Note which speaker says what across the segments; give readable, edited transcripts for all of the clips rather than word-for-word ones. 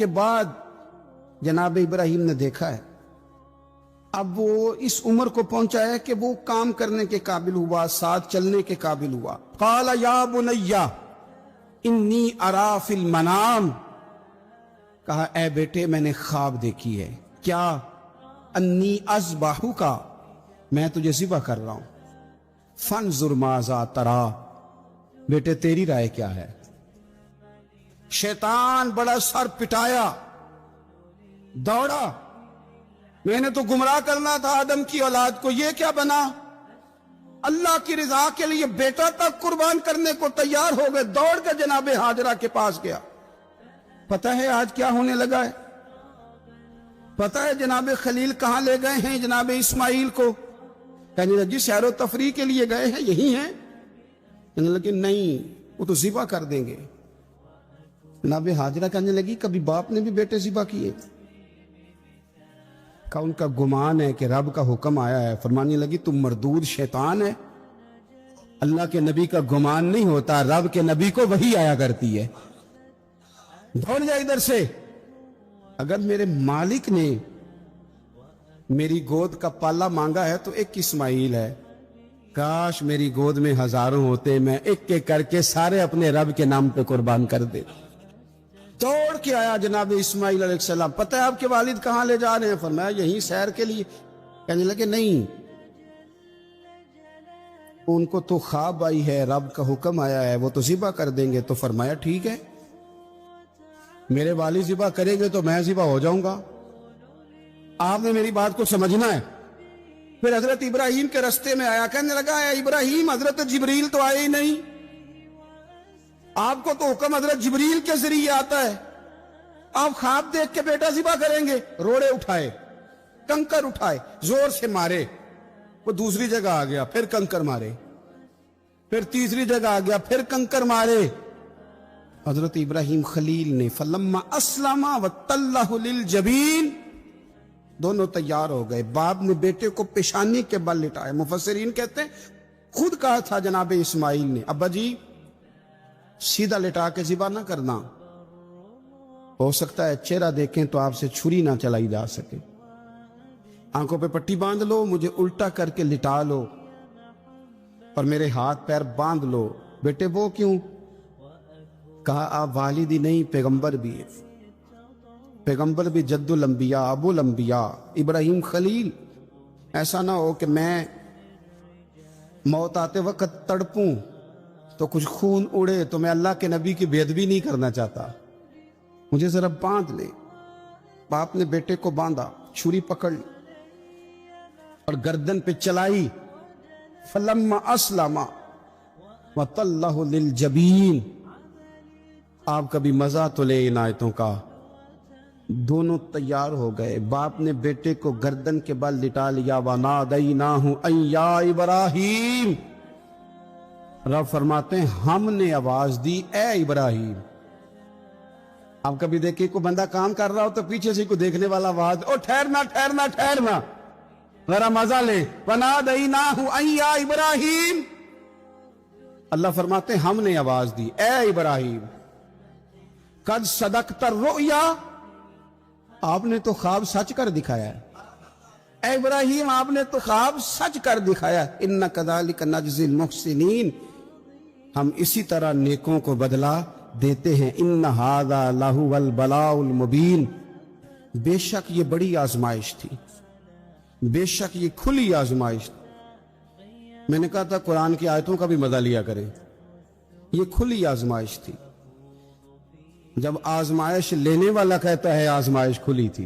Speaker 1: کے بعد جناب ابراہیم نے دیکھا ہے، اب وہ اس عمر کو پہنچا ہے کہ وہ کام کرنے کے قابل ہوا، ساتھ چلنے کے قابل ہوا۔ قال یا بنی انی ارا فی المنام، کہا اے بیٹے میں نے خواب دیکھی ہے، کیا؟ انی اذبحک، میں تجھے ذبح کر رہا ہوں، فانظر ماذا تری، بیٹے تیری رائے کیا ہے؟ شیطان بڑا سر پٹایا، دوڑا، میں نے تو گمراہ کرنا تھا آدم کی اولاد کو، یہ کیا بنا؟ اللہ کی رضا کے لیے بیٹا تک قربان کرنے کو تیار ہو گئے، دوڑ کر جناب ہاجرہ کے پاس گیا۔ پتہ ہے آج کیا ہونے لگا ہے؟ پتہ ہے جناب خلیل کہاں لے گئے ہیں جناب اسماعیل کو؟ کہنے لگی سیر و تفریح کے لیے گئے ہیں، یہی ہیں؟ کہنے لگی نہیں، وہ تو ذبح کر دیں گے۔ جناب ہاجرہ کہنے لگی کبھی باپ نے بھی بیٹے ذبح کیے؟ کہا ان کا گمان ہے کہ رب کا حکم آیا ہے۔ فرمانے لگی تم مردود شیطان ہے، اللہ کے نبی کا گمان نہیں ہوتا، رب کے نبی کو وحی آیا کرتی ہے، دوڑ جا ادھر سے۔ اگر میرے مالک نے میری گود کا پالا مانگا ہے تو ایک اسماعیل ہے، کاش میری گود میں ہزاروں ہوتے، میں ایک ایک کر کے سارے اپنے رب کے نام پہ قربان کر دے۔ دوڑ کے آیا جناب اسماعیل علیہ السلام، پتہ ہے آپ کے والد کہاں لے جا رہے ہیں؟ فرمایا یہیں سیر کے لیے۔ کہنے لگے نہیں، ان کو تو خواب آئی ہے، رب کا حکم آیا ہے، وہ تو ذبح کر دیں گے۔ تو فرمایا ٹھیک ہے، میرے والد ذبح کریں گے تو میں ذبح ہو جاؤں گا، آپ نے میری بات کو سمجھنا ہے۔ پھر حضرت ابراہیم کے رستے میں آیا، کہنے لگا اے ابراہیم حضرت جبریل تو آئے ہی نہیں، آپ کو تو حکم حضرت جبریل کے ذریعے آتا ہے، آپ خواب دیکھ کے بیٹا ذبح کریں گے؟ روڑے اٹھائے، کنکر اٹھائے، زور سے مارے، وہ دوسری جگہ آ گیا، پھر کنکر مارے، پھر تیسری جگہ آ گیا، پھر کنکر مارے۔ حضرت ابراہیم خلیل نے فلما اسلم وتلہ للجبین، دونوں تیار ہو گئے، باپ نے بیٹے کو پیشانی کے بل لٹایا۔ مفسرین کہتے ہیں خود کہا تھا جناب اسماعیل نے ابا جی سیدھا لٹا کے ذبح نہ کرنا، ہو سکتا ہے چہرہ دیکھیں تو آپ سے چھری نہ چلائی جا سکے، آنکھوں پہ پٹی باندھ لو، مجھے الٹا کر کے لٹا لو اور میرے ہاتھ پیر باندھ لو۔ بیٹے وہ کیوں؟ کہا آپ والد ہی نہیں پیغمبر بھی ہیں، پیغمبر بھی جد الانبیاء ابو الانبیاء ابراہیم خلیل، ایسا نہ ہو کہ میں موت آتے وقت تڑپوں تو کچھ خون اڑے تو میں اللہ کے نبی کی بے ادبی نہیں کرنا چاہتا، مجھے ذرا باندھ لے۔ باپ نے بیٹے کو باندھا، چھری پکڑ لی اور گردن پہ چلائی۔ فلما اسلم وتلہ للجبین، آپ کبھی مزہ تو لے ان آیتوں کا۔ دونوں تیار ہو گئے، باپ نے بیٹے کو گردن کے بل لٹا لیا، وَنَادَيْنَاهُ أَن يَا إِبْرَاهِيمُ، رب فرماتے ہیں ہم نے آواز دی اے ابراہیم۔ آپ کبھی دیکھیں کوئی بندہ کام کر رہا ہو تو پیچھے سے کوئی دیکھنے والا آواز، او ٹھہرنا ٹھہرنا ٹھہرنا، ذرا مزہ لے، وَنَادَيْنَاهُ أَن يَا إِبْرَاهِيمُ، اللہ فرماتے ہیں ہم نے آواز دی اے ابراہیم، قد صدقت الرؤیا، آپ نے تو خواب سچ کر دکھایا ہے، اے ابراہیم آپ نے تو خواب سچ کر دکھایا، اِنَّا كَذَلِكَ نَجْزِي الْمُحْسِنِينَ، ہم اسی طرح نیکوں کو بدلہ دیتے ہیں، اِنَّ هَذَا لَهُوَ الْبَلَاءُ الْمُبِينُ، بے شک یہ بڑی آزمائش تھی، بے شک یہ کھلی آزمائش تھی۔ میں نے کہا تھا قرآن کی آیتوں کا بھی مزہ لیا کریں، یہ کھلی آزمائش تھی۔ جب آزمائش لینے والا کہتا ہے آزمائش کھلی تھی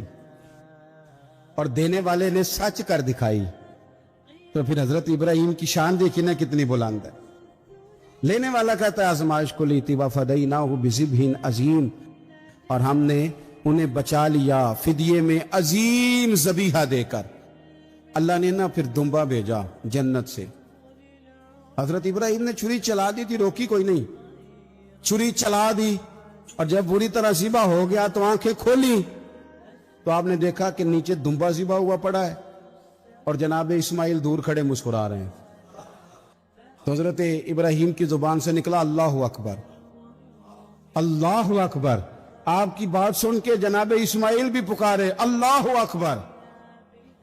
Speaker 1: اور دینے والے نے سچ کر دکھائی تو پھر حضرت ابراہیم کی شان دیکھی نا کتنی بلند ہے۔ لینے والا کہتا ہے آزمائش کھلی تھی، وَفَدَيْنَاهُ بِذِبْحٍ عَظِيمٍ، اور ہم نے انہیں بچا لیا فدیے میں عظیم ذبیحہ دے کر۔ اللہ نے نا پھر دمبا بھیجا جنت سے، حضرت ابراہیم نے چھری چلا دی تھی، روکی کوئی نہیں، چھری چلا دی، اور جب بری طرح ذبح ہو گیا تو آنکھیں کھولی تو آپ نے دیکھا کہ نیچے دمبا ذبح ہوا پڑا ہے اور جناب اسماعیل دور کھڑے مسکرا رہے ہیں۔ تو حضرت ابراہیم کی زبان سے نکلا اللہ اکبر، اللہ اکبر، آپ کی بات سن کے جناب اسماعیل بھی پکارے اللہ اکبر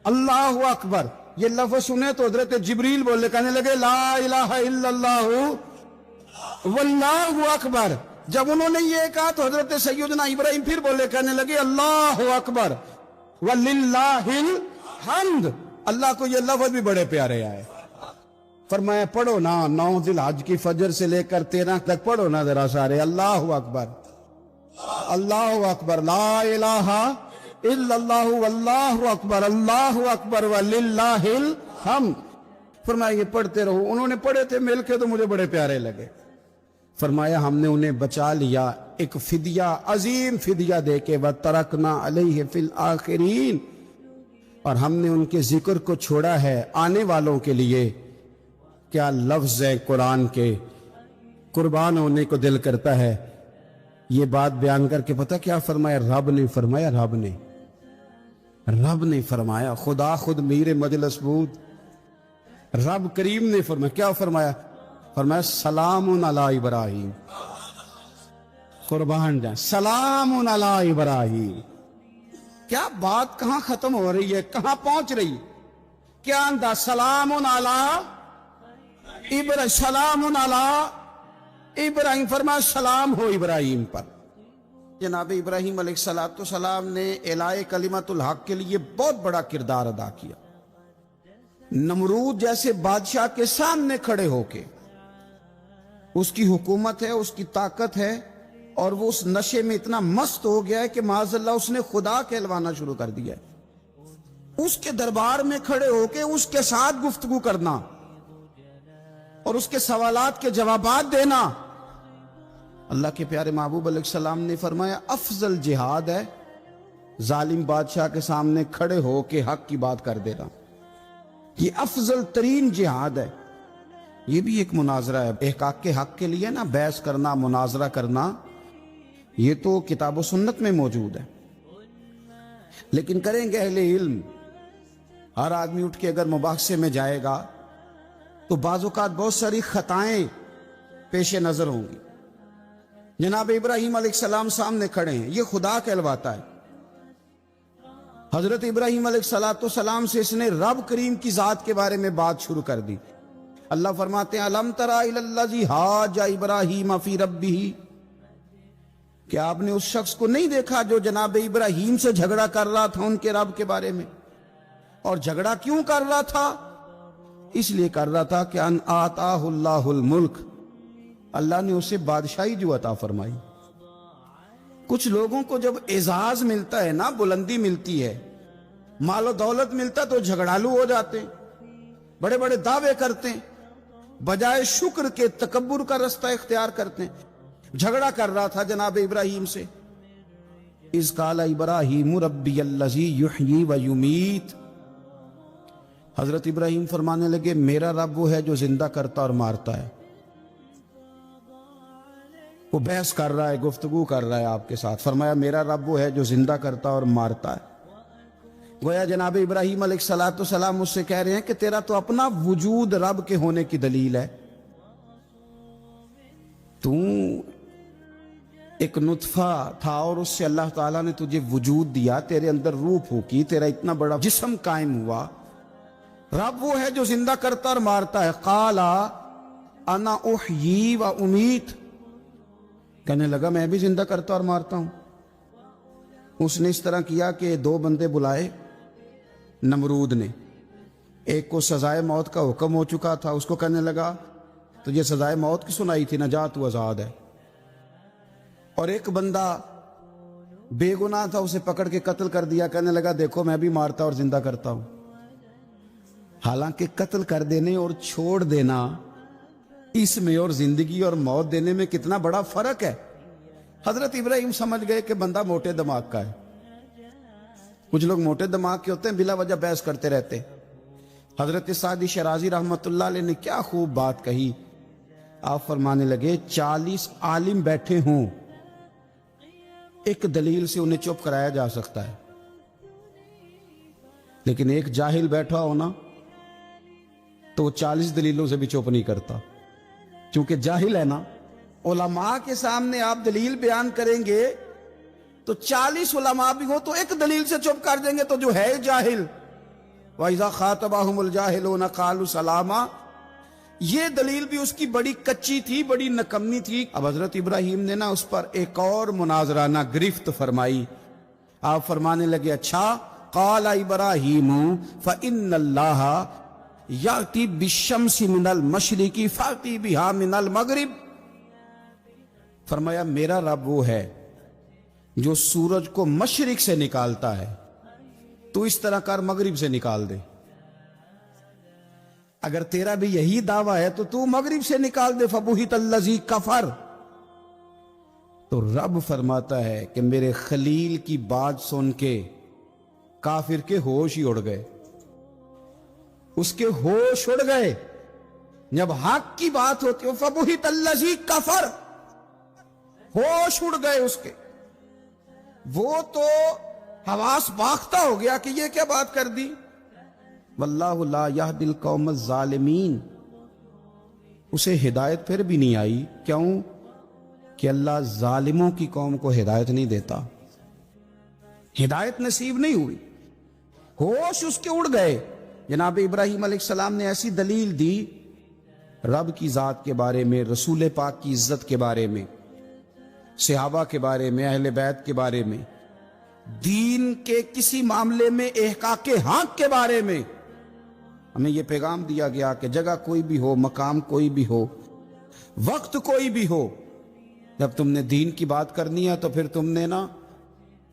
Speaker 1: اللہ اکبر. یہ لفظ سنے تو حضرت جبریل بولے, کہنے لگے لا الہ الا اللہ واللہ اکبر. جب انہوں نے یہ کہا تو حضرت سیدنا ابراہیم پھر بولے, کہنے لگے اللہ اکبر وللہ الحمد. اللہ کو یہ لفظ بھی بڑے پیارے آئے. فرمایا پڑھو نا 9 ذی الحج کی فجر سے لے کر 13 تک پڑھو نا ذرا سارے, اللہ اکبر اللہ اکبر لا الہ الا اللہ واللہ اکبر اللہ اکبر وللہ الحمد. فرمایا یہ پڑھتے رہو. انہوں نے پڑھے تھے مل کے تو مجھے بڑے پیارے لگے. فرمایا ہم نے انہیں بچا لیا ایک فدیہ, عظیم فدیہ دے کے, وَتَرَكْنَا عَلَيْهِ فِي الْآخِرِينَ, اور ہم نے ان کے ذکر کو چھوڑا ہے آنے والوں کے لیے. کیا لفظ ہے قرآن کے, قربان ہونے کو دل کرتا ہے. یہ بات بیان کر کے پتہ کیا فرمایا رب نے؟ فرمایا رب نے فرمایا, خدا خود میر مجلس بود رب کریم نے فرمایا. کیا فرمایا؟ فرمایا سلام علی ابراہیم. قربان جائیں, سلام علی ابراہیم. کیا بات کہاں ختم ہو رہی ہے, کہاں پہنچ رہی ہے؟ کیا انداز, سلام علی ابراہیم, سلام علی ابراہیم. فرمایا سلام ہو ابراہیم پر. جناب ابراہیم علیہ السلام نے اعلاء کلمت الحق کے لیے بہت بڑا کردار ادا کیا. نمرود جیسے بادشاہ کے سامنے کھڑے ہو کے, اس کی حکومت ہے, اس کی طاقت ہے, اور وہ اس نشے میں اتنا مست ہو گیا ہے کہ معاذ اللہ اس نے خدا کہلوانا شروع کر دیا ہے. اس کے دربار میں کھڑے ہو کے اس کے ساتھ گفتگو کرنا اور اس کے سوالات کے جوابات دینا. اللہ کے پیارے محبوب علیہ السلام نے فرمایا افضل جہاد ہے ظالم بادشاہ کے سامنے کھڑے ہو کے حق کی بات کر دینا. یہ افضل ترین جہاد ہے. یہ بھی ایک مناظرہ ہے احقاق کے حق کے لیے نا, بحث کرنا, مناظرہ کرنا, یہ تو کتاب و سنت میں موجود ہے. لیکن کریں گے اہل علم. ہر آدمی اٹھ کے اگر مباحثے میں جائے گا تو بعض اوقات بہت ساری خطائیں پیش نظر ہوں گی. جناب ابراہیم علیہ السلام سامنے کھڑے ہیں, یہ خدا کہلواتا ہے. حضرت ابراہیم علیہ السلام سے اس نے رب کریم کی ذات کے بارے میں بات شروع کر دی. اللہ فرماتے ہیں الم تر الی الذی حاج ابراہیم فی ربہ, کیا آپ نے اس شخص کو نہیں دیکھا جو جناب ابراہیم سے جھگڑا کر رہا تھا ان کے رب کے بارے میں؟ اور جھگڑا کیوں کر رہا تھا؟ اس لیے کر رہا تھا کہ ان آتاہ اللہ الملک, اللہ نے اسے بادشاہی جو عطا فرمائی. کچھ لوگوں کو جب اعزاز ملتا ہے نا, بلندی ملتی ہے, مال و دولت ملتا تو جھگڑالو ہو جاتے ہیں, بڑے بڑے دعوے کرتے ہیں, بجائے شکر کے تکبر کا رستہ اختیار کرتے ہیں. جھگڑا کر رہا تھا جناب ابراہیم سے. اذ قال ابراہیم ربی الذی یحیی و یمیت, حضرت ابراہیم فرمانے لگے میرا رب وہ ہے جو زندہ کرتا اور مارتا ہے. وہ بحث کر رہا ہے, گفتگو کر رہا ہے آپ کے ساتھ. فرمایا میرا رب وہ ہے جو زندہ کرتا اور مارتا ہے. گویا جناب ابراہیم علیہ السلام اس سے کہہ رہے ہیں کہ تیرا تو اپنا وجود رب کے ہونے کی دلیل ہے. تو ایک نطفہ تھا اور اس سے اللہ تعالیٰ نے تجھے وجود دیا, تیرے اندر روح پھونکی, تیرا اتنا بڑا جسم قائم ہوا. رب وہ ہے جو زندہ کرتا اور مارتا ہے. قال انا احیی و امیت, کہنے لگا میں بھی زندہ کرتا اور مارتا ہوں. اس نے اس طرح کیا کہ 2 بندے بلائے نمرود نے. ایک کو سزائے موت کا حکم ہو چکا تھا, اس کو کہنے لگا تجھے سزائے موت کی سنائی تھی نہ, جا تو آزاد ہے. اور ایک بندہ بے گناہ تھا, اسے پکڑ کے قتل کر دیا. کہنے لگا دیکھو میں بھی مارتا اور زندہ کرتا ہوں. حالانکہ قتل کر دینے اور چھوڑ دینا, اس میں اور زندگی اور موت دینے میں کتنا بڑا فرق ہے. حضرت ابراہیم سمجھ گئے کہ بندہ موٹے دماغ کا ہے. کچھ لوگ موٹے دماغ کے ہوتے ہیں, بلا وجہ بحث کرتے رہتے. حضرت سعدی شرازی رحمت اللہ علیہ نے کیا خوب بات کہی. آپ فرمانے لگے 40 عالم بیٹھے ہوں, ایک دلیل سے انہیں چپ کرایا جا سکتا ہے, لیکن ایک جاہل بیٹھا ہونا تو وہ 40 دلیلوں سے بھی چپ نہیں کرتا, کیونکہ جاہل ہے نا. علماء کے سامنے آپ دلیل بیان کریں گے تو 40 علماء بھی ہو تو ایک دلیل سے چپ کر دیں گے تو جو ہے جاہل، وَإِذَا خَاطَبَهُمُ الْجَاهِلُونَ قَالُوا سَلَامًا، یہ دلیل بھی اس کی بڑی کچی تھی، بڑی نکمی تھی۔ اب حضرت ابراہیم نے نا اس پر ایک اور مناظرانہ گرفت فرمائی۔ آپ فرمانے لگے اچھا، قال ابراہیم فإن اللہ یأتی بالشمس من المشرق فأتی بہا من المغرب، فرمایا میرا رب وہ ہے جو سورج کو مشرق سے نکالتا ہے، تو اس طرح کر مغرب سے نکال دے۔ اگر تیرا بھی یہی دعویٰ ہے تو مغرب سے نکال دے، فبہت الذی کفر۔ تو رب فرماتا ہے کہ میرے خلیل کی بات سن کے کافر کے ہوش ہی اڑ گئے، اس کے ہوش اڑ گئے۔ جب حق کی بات ہوتی ہے فبہت الذی کفر، ہوش اڑ گئے اس کے، وہ تو حواس باختہ ہو گیا کہ یہ کیا بات کر دی۔ واللہ لا یہدی القوم الظالمین، اسے ہدایت پھر بھی نہیں آئی، کیوں کہ اللہ ظالموں کی قوم کو ہدایت نہیں دیتا، ہدایت نصیب نہیں ہوئی، ہوش اس کے اڑ گئے۔ جناب ابراہیم علیہ السلام نے ایسی دلیل دی رب کی ذات کے بارے میں، رسول پاک کی عزت کے بارے میں، صحابہ کے بارے میں، اہل بیت کے بارے میں، دین کے کسی معاملے میں احقاق حق کے بارے میں۔ ہمیں یہ پیغام دیا گیا کہ جگہ کوئی بھی ہو، مقام کوئی بھی ہو، وقت کوئی بھی ہو، جب تم نے دین کی بات کرنی ہے تو پھر تم نے نا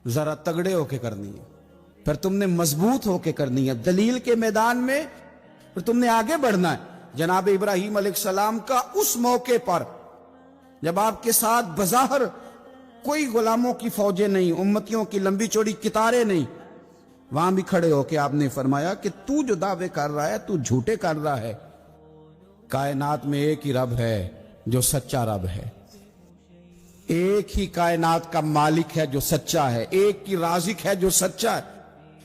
Speaker 1: ذرا تگڑے ہو کے کرنی ہے، پھر تم نے مضبوط ہو کے کرنی ہے، دلیل کے میدان میں پھر تم نے آگے بڑھنا ہے۔ جناب ابراہیم علیہ السلام کا اس موقع پر جب آپ کے ساتھ بظاہر کوئی غلاموں کی فوجیں نہیں، امتیوں کی لمبی چوڑی کتاریں نہیں، وہاں بھی کھڑے ہو کے آپ نے فرمایا کہ تو جو دعوے کر رہا ہے تو جھوٹے کر رہا ہے، کائنات میں ایک ہی رب ہے جو سچا رب ہے، ایک ہی کائنات کا مالک ہے جو سچا ہے، ایک کی رازق ہے جو سچا ہے،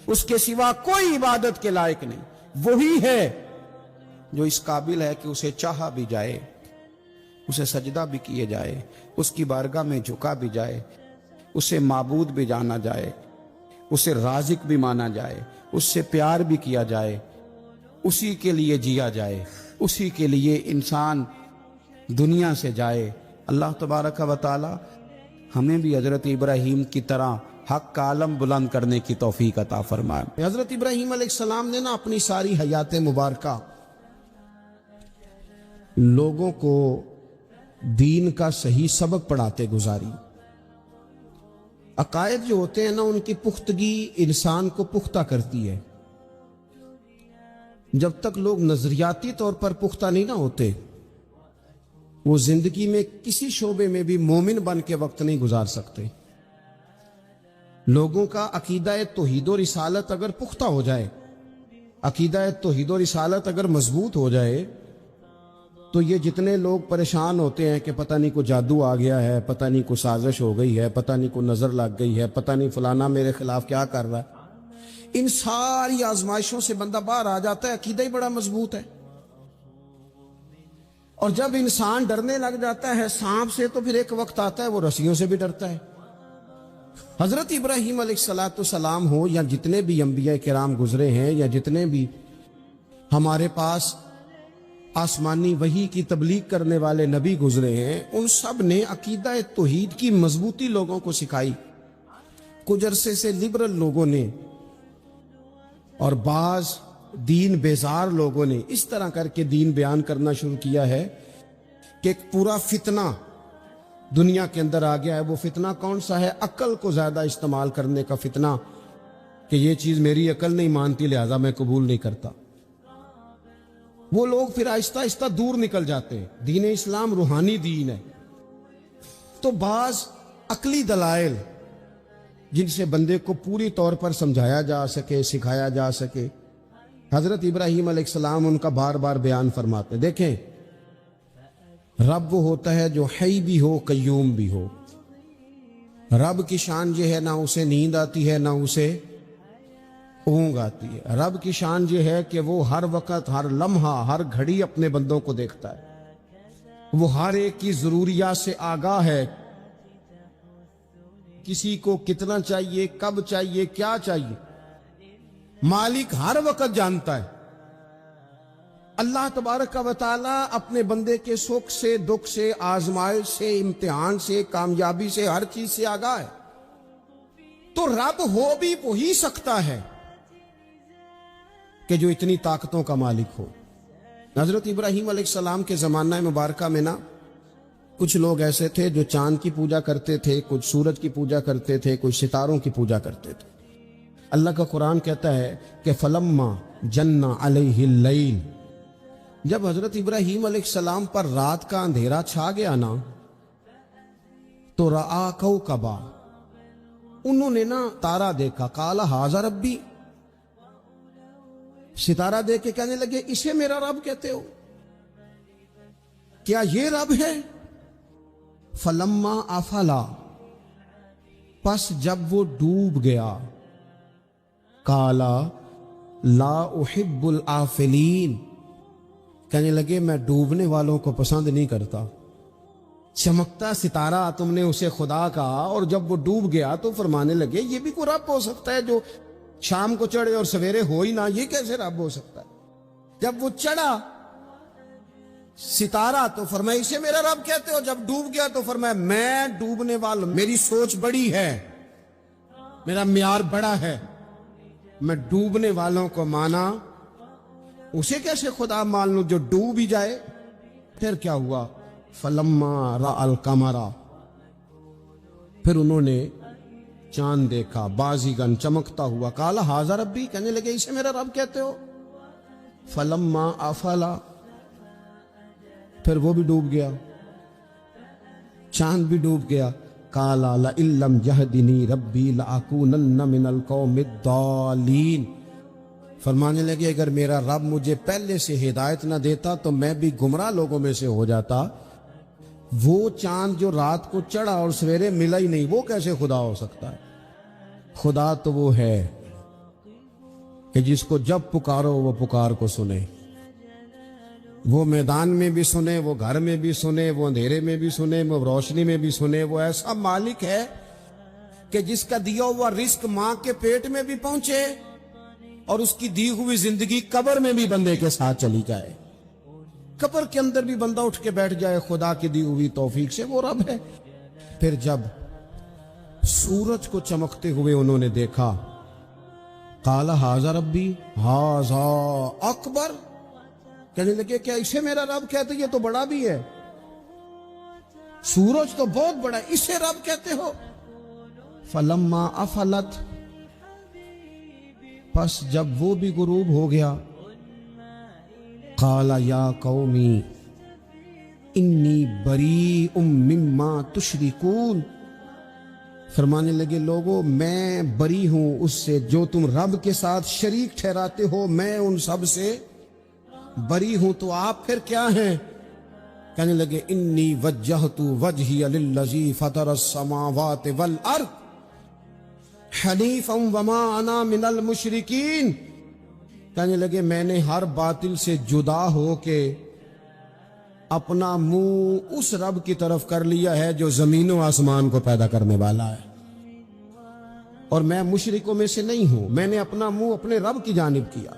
Speaker 1: اس کے سوا کوئی عبادت کے لائق نہیں، وہی ہے جو اس قابل ہے کہ اسے چاہا بھی جائے، اسے سجدہ بھی کیے جائے، اس کی بارگاہ میں جھکا بھی جائے، اسے معبود بھی جانا جائے، اسے رازق بھی مانا جائے، اس سے پیار بھی کیا جائے، اسی کے لیے جیا جائے، اسی کے لیے انسان دنیا سے جائے۔ اللہ تبارک و تعالی ہمیں بھی حضرت ابراہیم کی طرح حق کا علم بلند کرنے کی توفیق عطا فرمائے۔ حضرت ابراہیم علیہ السلام نے نا اپنی ساری حیات مبارکہ لوگوں کو دین کا صحیح سبق پڑھاتے گزاری۔ عقائد جو ہوتے ہیں نا ان کی پختگی انسان کو پختہ کرتی ہے۔ جب تک لوگ نظریاتی طور پر پختہ نہیں نہ ہوتے، وہ زندگی میں کسی شعبے میں بھی مومن بن کے وقت نہیں گزار سکتے۔ لوگوں کا عقیدہ توحید و رسالت اگر پختہ ہو جائے، عقیدہ توحید و رسالت اگر مضبوط ہو جائے، تو یہ جتنے لوگ پریشان ہوتے ہیں کہ پتہ نہیں کو جادو آ گیا ہے، پتہ نہیں کو سازش ہو گئی ہے، پتہ نہیں کو نظر لگ گئی ہے، پتہ نہیں فلانا میرے خلاف کیا کر رہا ہے، ان ساری آزمائشوں سے بندہ باہر آ جاتا ہے، عقیدہ ہی بڑا مضبوط ہے۔ اور جب انسان ڈرنے لگ جاتا ہے سانپ سے تو پھر ایک وقت آتا ہے وہ رسیوں سے بھی ڈرتا ہے۔ حضرت ابراہیم علیہ السلام ہو یا جتنے بھی انبیاء کرام گزرے ہیں، یا جتنے بھی ہمارے پاس آسمانی وحی کی تبلیغ کرنے والے نبی گزرے ہیں، ان سب نے عقیدہ توحید کی مضبوطی لوگوں کو سکھائی۔ کچھ عرصے سے لبرل لوگوں نے اور بعض دین بیزار لوگوں نے اس طرح کر کے دین بیان کرنا شروع کیا ہے کہ ایک پورا فتنہ دنیا کے اندر آ گیا ہے۔ وہ فتنہ کون سا ہے؟ عقل کو زیادہ استعمال کرنے کا فتنہ، کہ یہ چیز میری عقل نہیں مانتی لہذا میں قبول نہیں کرتا۔ وہ لوگ پھر آہستہ آہستہ دور نکل جاتے ہیں۔ دین اسلام روحانی دین ہے، تو بعض عقلی دلائل جن سے بندے کو پوری طور پر سمجھایا جا سکے، سکھایا جا سکے، حضرت ابراہیم علیہ السلام ان کا بار بار بیان فرماتے۔ دیکھیں، رب وہ ہوتا ہے جو حی بھی ہو، قیوم بھی ہو۔ رب کی شان یہ ہے نہ اسے نیند آتی ہے نہ اسے اونگ آتی ہے۔ رب کی شان یہ ہے کہ وہ ہر وقت، ہر لمحہ، ہر گھڑی اپنے بندوں کو دیکھتا ہے۔ وہ ہر ایک کی ضروریات سے آگاہ ہے کسی کو کتنا چاہیے، کب چاہیے، کیا چاہیے، مالک ہر وقت جانتا ہے۔ اللہ تبارک و تعالی اپنے بندے کے سکھ سے، دکھ سے، آزمائش سے، امتحان سے، کامیابی سے، ہر چیز سے آگاہ ہے۔ تو رب ہو بھی وہی سکتا ہے کہ جو اتنی طاقتوں کا مالک ہو۔ حضرت ابراہیم علیہ السلام کے زمانہ مبارکہ میں نا کچھ لوگ ایسے تھے جو چاند کی پوجا کرتے تھے، کچھ سورج کی پوجا کرتے تھے، کچھ ستاروں کی پوجا کرتے تھے۔ اللہ کا قرآن کہتا ہے کہ فلما جن علیہ اللیل، جب حضرت ابراہیم علیہ السلام پر رات کا اندھیرا چھا گیا نا تو رآ کوکبا، انہوں نے نا تارا دیکھا، قال ھذا ربی، ستارہ دیکھ کے کہنے لگے اسے میرا رب کہتے ہو، کیا یہ رب ہے؟ فلما افلا، پس جب وہ ڈوب گیا، قالا لا احب الآفلین، کہنے لگے میں ڈوبنے والوں کو پسند نہیں کرتا۔ چمکتا ستارہ تم نے اسے خدا کہا، اور جب وہ ڈوب گیا تو فرمانے لگے یہ بھی کوئی رب ہو سکتا ہے جو شام کو چڑھے اور سویرے ہو ہی نہ، یہ کیسے رب ہو سکتا ہے؟ جب وہ چڑھا ستارہ تو فرمایا اسے میرا رب کہتے ہو، جب ڈوب گیا تو فرمایا میں ڈوبنے والا، میری سوچ بڑی ہے، میرا معیار بڑا ہے، میں ڈوبنے والوں کو مانا، اسے کیسے خدا مان لوں جو ڈوب ہی جائے؟ پھر کیا ہوا؟ فلما رأى القمر، پھر انہوں نے چاند دیکھا بازیگن چمکتا ہوا، قال ھذا ربی، کہنے لگے اسے میرا رب کہتے ہو۔ فلما افلا، پھر وہ بھی ڈوب گیا، چاند بھی ڈوب گیا، قال لئن لم یہدنی ربی لأکونن من القوم الضالین، فرمانے لگے اگر میرا رب مجھے پہلے سے ہدایت نہ دیتا تو میں بھی گمراہ لوگوں میں سے ہو جاتا۔ وہ چاند جو رات کو چڑھا اور سویرے ملا ہی نہیں، وہ کیسے خدا ہو سکتا ہے؟ خدا تو وہ ہے کہ جس کو جب پکارو وہ پکار کو سنے، وہ میدان میں بھی سنے، وہ گھر میں بھی سنے، وہ اندھیرے میں بھی سنے، وہ روشنی میں بھی سنے۔ وہ ایسا مالک ہے کہ جس کا دیا ہوا رزق ماں کے پیٹ میں بھی پہنچے اور اس کی دی ہوئی زندگی قبر میں بھی بندے کے ساتھ چلی جائے، قبر کے اندر بھی بندہ اٹھ کے بیٹھ جائے خدا کی دی ہوئی توفیق سے، وہ رب ہے۔ پھر جب سورج کو چمکتے ہوئے انہوں نے دیکھا، قال ھذا ربی ھذا اکبر، کہنے لگے کیا اسے میرا رب کہتے؟ یہ تو بڑا بھی ہے، سورج تو بہت بڑا ہے، اسے رب کہتے ہو؟ فلما افلت، پس جب وہ بھی غروب ہو گیا، قال یا قومی انی بریء مما تشرکون، فرمانے لگے لوگوں میں بری ہوں اس سے جو تم رب کے ساتھ شریک ٹھہراتے ہو، میں ان سب سے بری ہوں، تو آپ پھر کیا ہیں؟ کہنے لگے انی وجہت وجہی للذی فطر السماوات والارض حنیفا وما انا من المشرکین، کہنے لگے میں نے ہر باطل سے جدا ہو کے اپنا منہ اس رب کی طرف کر لیا ہے جو زمین و آسمان کو پیدا کرنے والا ہے، اور میں مشرکوں میں سے نہیں ہوں، میں نے اپنا منہ اپنے رب کی جانب کیا،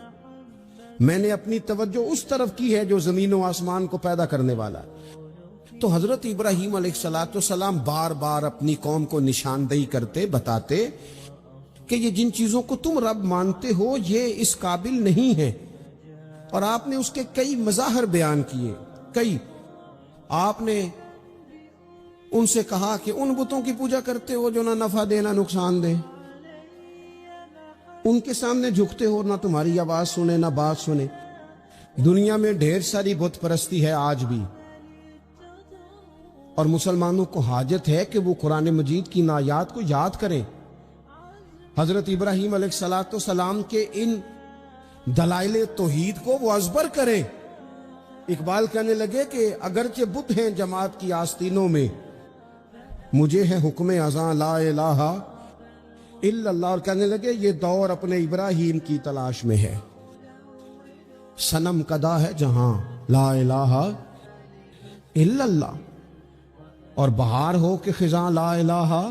Speaker 1: میں نے اپنی توجہ اس طرف کی ہے جو زمین و آسمان کو پیدا کرنے والا ہے۔ تو حضرت ابراہیم علیہ السلام بار بار اپنی قوم کو نشاندہی کرتے، بتاتے کہ یہ جن چیزوں کو تم رب مانتے ہو یہ اس قابل نہیں ہے، اور آپ نے اس کے کئی مظاہر بیان کیے، کئی آپ نے ان سے کہا کہ ان بتوں کی پوجا کرتے ہو جو نہ نفع دے نہ نقصان دے، ان کے سامنے جھکتے ہو، نہ تمہاری آواز سنے نہ بات سنے۔ دنیا میں ڈھیر ساری بت پرستی ہے آج بھی، اور مسلمانوں کو حاجت ہے کہ وہ قرآن مجید کی آیات کو یاد کریں، حضرت ابراہیم علیہ السلام کے ان دلائل توحید کو وہ ازبر کریں۔ اقبال کہنے لگے کہ اگرچہ بت ہیں جماعت کی آستینوں میں، مجھے ہے حکم ازاں لا الہ الا اللہ، اور کہنے لگے یہ دور اپنے ابراہیم کی تلاش میں ہے، صنم کدا ہے جہاں لا الہ الا اللہ، اور بہار ہو کہ خزاں لا الہ